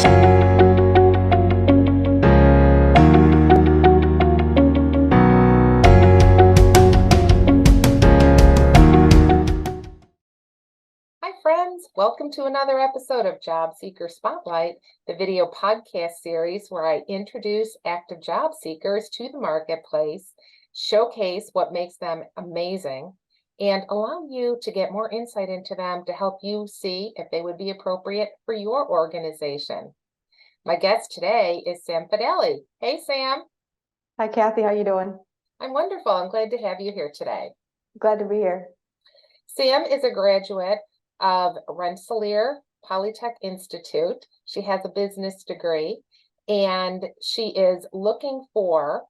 Hi, friends. Welcome to another episode of Job Seeker Spotlight, the video podcast series where I introduce active job seekers to the marketplace, showcase what makes them amazing, and allow you to get more insight into them to help you see if they would be appropriate for your organization. My guest today is Sam Fedele. Hey, Sam. Hi, Kathy. How you doing? I'm wonderful. I'm glad to have you here today. Glad to be here. Sam is a graduate of Rensselaer Polytech Institute. She has a business degree, and she is looking for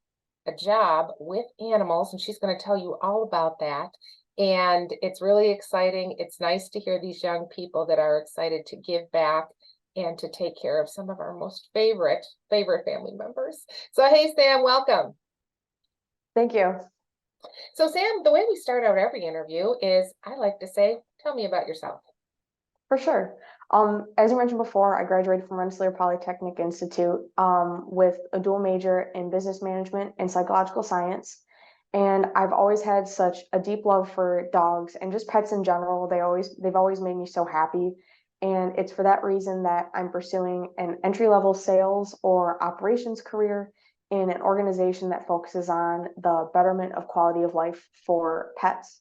a job with animals, and she's going to tell you all about that. And it's really exciting. It's nice to hear these young people that are excited to give back and to take care of some of our most favorite family members. So, hey, Sam, welcome. Thank you. So, Sam, the way we start out every interview is I like to say, tell me about yourself. For sure. As you mentioned before, I graduated from Rensselaer Polytechnic Institute with a dual major in business management and psychological science. And I've always had such a deep love for dogs and just pets in general. They've always made me so happy. And it's for that reason that I'm pursuing an entry-level sales or operations career in an organization that focuses on the betterment of quality of life for pets.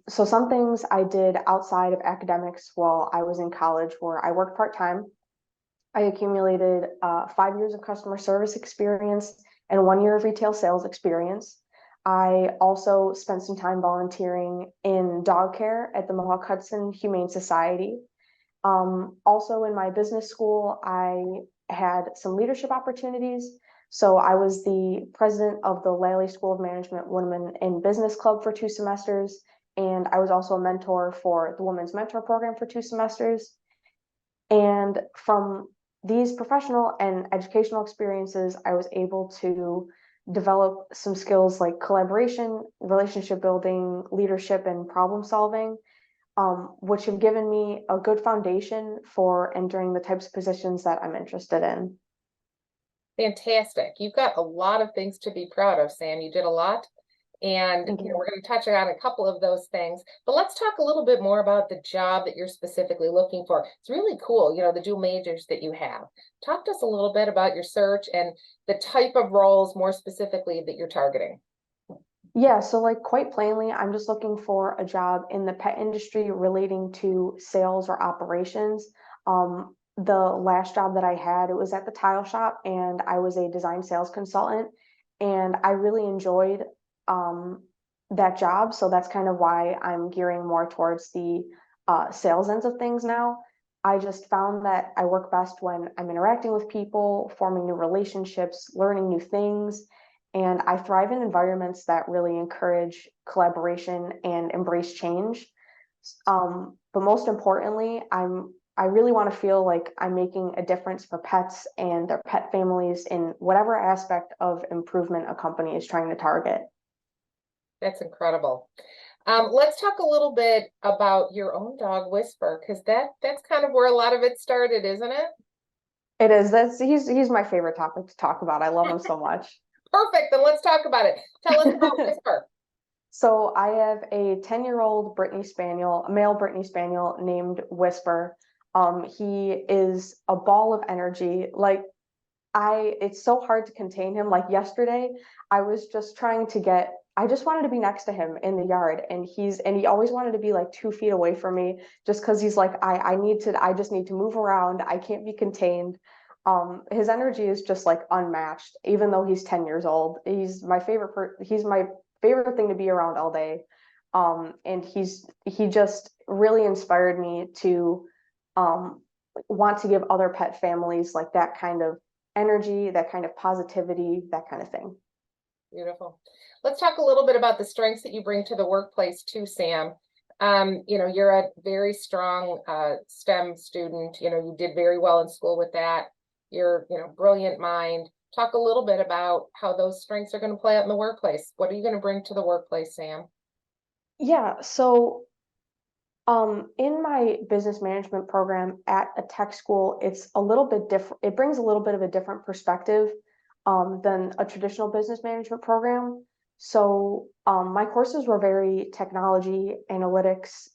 So some things I did outside of academics while I was in college were I worked part-time. I accumulated 5 years of customer service experience and 1 year of retail sales experience. I also spent some time volunteering in dog care at the Mohawk Hudson Humane Society. Also in my business school, I had some leadership opportunities. So I was the president of the Lally School of Management Women in Business Club for 2 semesters, and I was also a mentor for the Women's Mentor Program for 2 semesters. And from these professional and educational experiences, I was able to develop some skills like collaboration, relationship building, leadership, and problem solving, which have given me a good foundation for entering the types of positions that I'm interested in. Fantastic. You've got a lot of things to be proud of, Sam. You did a lot. And we're going to touch on a couple of those things. But let's talk a little bit more about the job that you're specifically looking for. It's really cool, the dual majors that you have. Talk to us a little bit about your search and the type of roles more specifically that you're targeting. Yeah, so like quite plainly, I'm just looking for a job in the pet industry relating to sales or operations. The last job that I had, it was at the tile shop, and I was a design sales consultant, and I really enjoyed that job. So that's kind of why I'm gearing more towards the sales ends of things now. I just found that I work best when I'm interacting with people, forming new relationships, learning new things. And I thrive in environments that really encourage collaboration and embrace change. But most importantly, I really want to feel like I'm making a difference for pets and their pet families in whatever aspect of improvement a company is trying to target. That's incredible. Let's talk a little bit about your own dog, Whisper, because that's kind of where a lot of it started, isn't it? It is. He's my favorite topic to talk about. I love him so much. Perfect. Then let's talk about it. Tell us about Whisper. So I have a 10-year-old Brittany Spaniel, a male Brittany Spaniel named Whisper. He is a ball of energy. It's so hard to contain him. Like yesterday, I was just I just wanted to be next to him in the yard, and he always wanted to be like 2 feet away from me, just because he's like, I just need to move around. I can't be contained. His energy is just like unmatched, even though he's 10 years old. He's my favorite thing to be around all day. And he just really inspired me to want to give other pet families like that kind of energy, that kind of positivity, that kind of thing. Beautiful. Let's talk a little bit about the strengths that you bring to the workplace too, Sam. You're a very strong STEM student. You did very well in school with that. You're, brilliant mind. Talk a little bit about how those strengths are going to play out in the workplace. What are you going to bring to the workplace, Sam? Yeah, so In my business management program at a tech school, it's a little bit different. It brings a little bit of a different perspective than a traditional business management program. So my courses were very technology, analytics,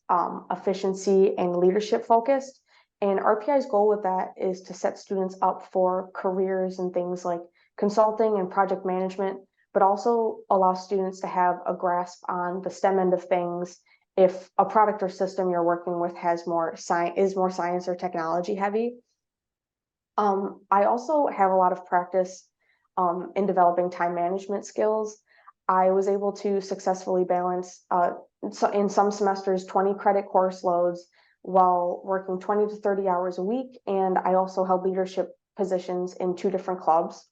efficiency, and leadership focused. And RPI's goal with that is to set students up for careers and things like consulting and project management, but also allow students to have a grasp on the STEM end of things if a product or system you're working with has more science is more science or technology heavy. I also have a lot of practice in developing time management skills. I was able to successfully balance so in some semesters 20 credit course loads while working 20 to 30 hours a week, and I also held leadership positions in 2 different clubs.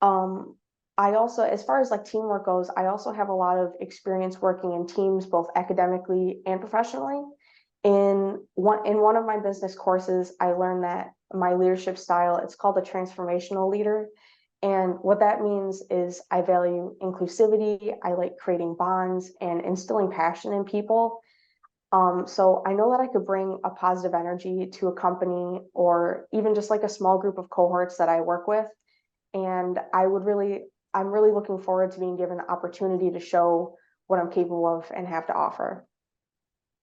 Um, I also, as far as like teamwork goes, I also have a lot of experience working in teams, both academically and professionally. In one of my business courses, I learned that my leadership style, it's called a transformational leader. And what that means is I value inclusivity, I like creating bonds and instilling passion in people. So I know that I could bring a positive energy to a company or even just like a small group of cohorts that I work with. And I'm really looking forward to being given the opportunity to show what I'm capable of and have to offer.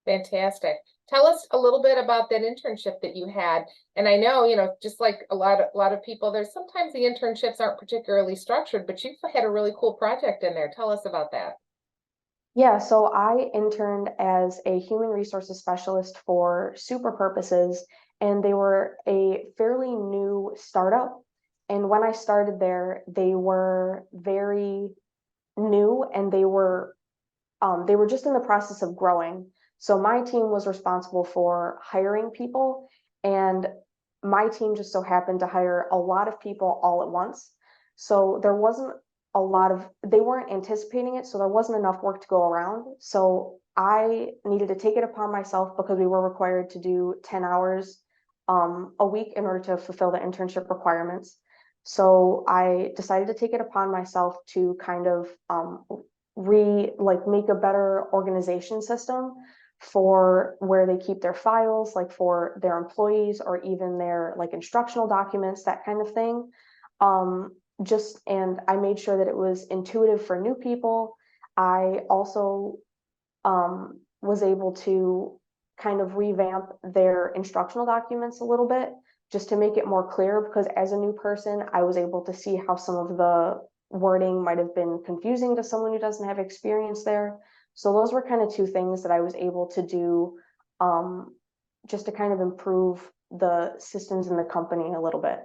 Fantastic. Tell us a little bit about that internship that you had. And I know, just like a lot of people, there's sometimes the internships aren't particularly structured, but you've had a really cool project in there. Tell us about that. Yeah, so I interned as a human resources specialist for Super Purposes, and they were a fairly new startup. And when I started there, they were very new and they were just in the process of growing. So my team was responsible for hiring people, and my team just so happened to hire a lot of people all at once. So there wasn't they weren't anticipating it, so there wasn't enough work to go around. So I needed to take it upon myself because we were required to do 10 hours a week in order to fulfill the internship requirements. So I decided to take it upon myself to kind of make a better organization system for where they keep their files, like for their employees or even their like instructional documents, that kind of thing. And I made sure that it was intuitive for new people. I also was able to kind of revamp their instructional documents a little bit just to make it more clear, because as a new person, I was able to see how some of the wording might have been confusing to someone who doesn't have experience there. So those were kind of 2 things that I was able to do just to kind of improve the systems in the company a little bit.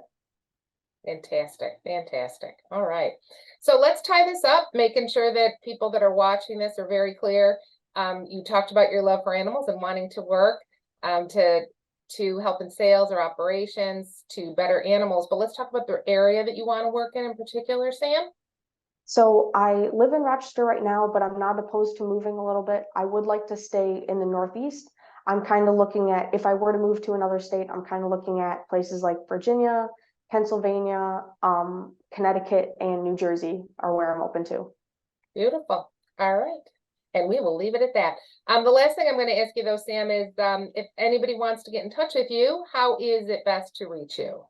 Fantastic. Fantastic. All right. So let's tie this up, making sure that people that are watching this are very clear. You talked about your love for animals and wanting to work to help in sales or operations to better animals. But let's talk about the area that you want to work in particular, Sam. So I live in Rochester right now, but I'm not opposed to moving a little bit. I would like to stay in the Northeast. I'm kind of looking at, if I were to move to another state, I'm kind of looking at places like Virginia, Pennsylvania, Connecticut, and New Jersey are where I'm open to. Beautiful. All right. And we will leave it at that. The last thing I'm going to ask you though, Sam, is if anybody wants to get in touch with you, how is it best to reach you?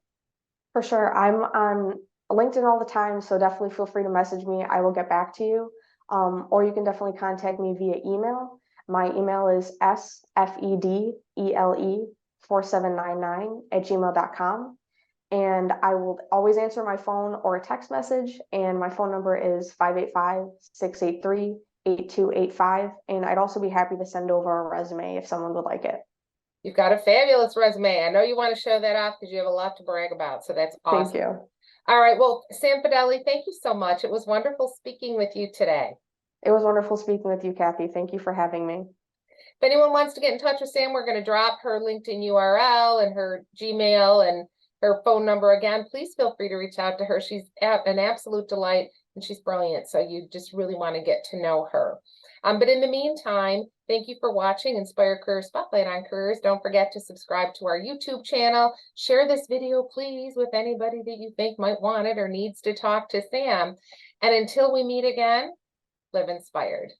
For sure. I'm on LinkedIn all the time, so definitely feel free to message me. I will get back to you. Or you can definitely contact me via email. My email is sfedele4799@gmail.com. And I will always answer my phone or a text message. And my phone number is 585-683-8285. And I'd also be happy to send over a resume if someone would like it. You've got a fabulous resume. I know you want to show that off because you have a lot to brag about. So that's awesome. Thank you. All right. Well, Sam Fedele, thank you so much. It was wonderful speaking with you today. It was wonderful speaking with you, Kathy. Thank you for having me. If anyone wants to get in touch with Sam, we're going to drop her LinkedIn URL and her Gmail and her phone number again. Please feel free to reach out to her. She's an absolute delight and she's brilliant. So you just really want to get to know her. But in the meantime, thank you for watching Inspire Career Spotlight on Careers. Don't forget to subscribe to our YouTube channel. Share this video, please, with anybody that you think might want it or needs to talk to Sam. And until we meet again, live inspired.